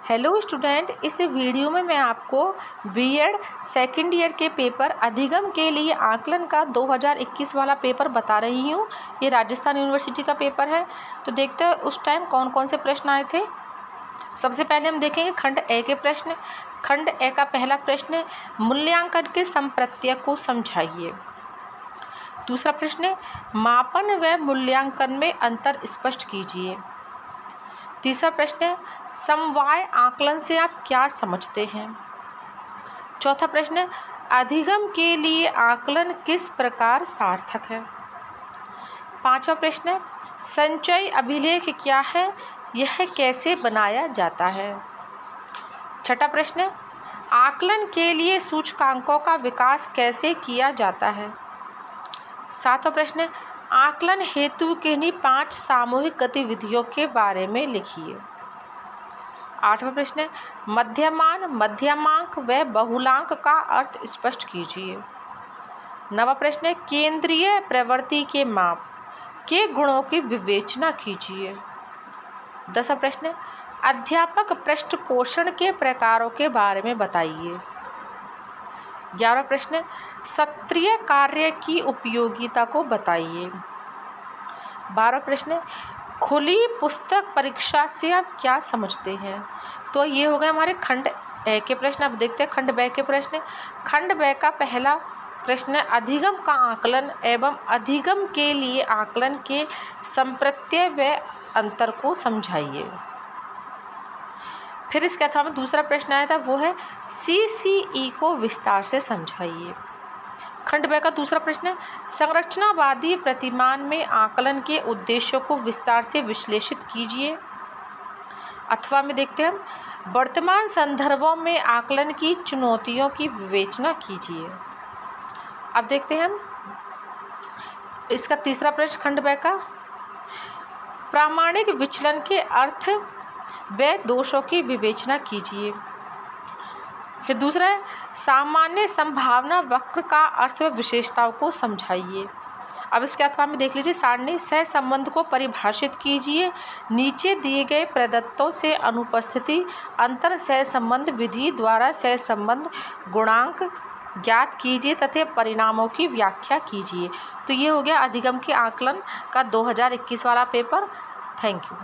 Hello student, इस video में मैं आपको बीएड सेकंड ईयर के पेपर अधिगम के लिए आकलन का 2021 वाला पेपर बता रही हूँ। ये राजस्थान यूनिवर्सिटी का पेपर है। तो देखते हैं उस टाइम कौन कौन से प्रश्न आए थे। सबसे पहले हम देखेंगे खंड ए के प्रश्न। खंड ए का पहला प्रश्न है, मूल्यांकन के संप्रत्यय को समझाइए। दूसरा प्रश्न है, मापन व मूल्यांकन में अंतर स्पष्ट कीजिए। तीसरा प्रश्न है, समवाय आकलन से आप क्या समझते हैं। चौथा प्रश्न है, अधिगम के लिए आकलन किस प्रकार सार्थक है। पांचवा प्रश्न है, संचय अभिलेख क्या है, यह कैसे बनाया जाता है। छठा प्रश्न है, आकलन के लिए सूचकांकों का विकास कैसे किया जाता है। सातवां प्रश्न है, आकलन हेतु किन्हीं 5 सामूहिक गतिविधियों के बारे में लिखिए। आठवां प्रश्न है, मध्यमान, मध्यमांक व बहुलांक का अर्थ स्पष्ट कीजिए। नवां प्रश्न है, केंद्रीय प्रवृत्ति के माप के गुणों की विवेचना कीजिए। 10वां प्रश्न है, अध्यापक पृष्ठपोषण के प्रकारों के बारे में बताइए। 11वां प्रश्न है, सत्रीय कार्य की उपयोगिता को बताइए। 12वां प्रश्न है, खुली पुस्तक परीक्षा से आप क्या समझते हैं। तो ये हो गए हमारे खंड ए के प्रश्न। अब देखते हैं खंड ब के प्रश्न। खंड ब का पहला प्रश्न है, अधिगम का आकलन एवं अधिगम के लिए आकलन के संप्रत्यय व अंतर को समझाइए। फिर इसके अथवा में दूसरा प्रश्न आया था, वो है CCE को विस्तार से समझाइए। खंड ब का दूसरा प्रश्न है, संरचनावादी प्रतिमान में आकलन के उद्देश्यों को विस्तार से विश्लेषित कीजिए। अथवा में देखते हैं हम, वर्तमान संदर्भों में आकलन की चुनौतियों की विवेचना कीजिए। अब देखते हैं हम इसका तीसरा प्रश्न खंड ब का, प्रामाणिक विचलन के अर्थ व दोषों की विवेचना कीजिए। फिर दूसरा है, सामान्य संभावना वक्र का अर्थ व विशेषताओं को समझाइए। अब इसके अथवा में देख लीजिए, सारणी सह संबंध को परिभाषित कीजिए। नीचे दिए गए प्रदत्तों से अनुपस्थिति अंतर सह संबंध विधि द्वारा सह संबंध गुणांक ज्ञात कीजिए तथा परिणामों की व्याख्या कीजिए। तो ये हो गया अधिगम के आकलन का 2021 वाला पेपर। Thank you.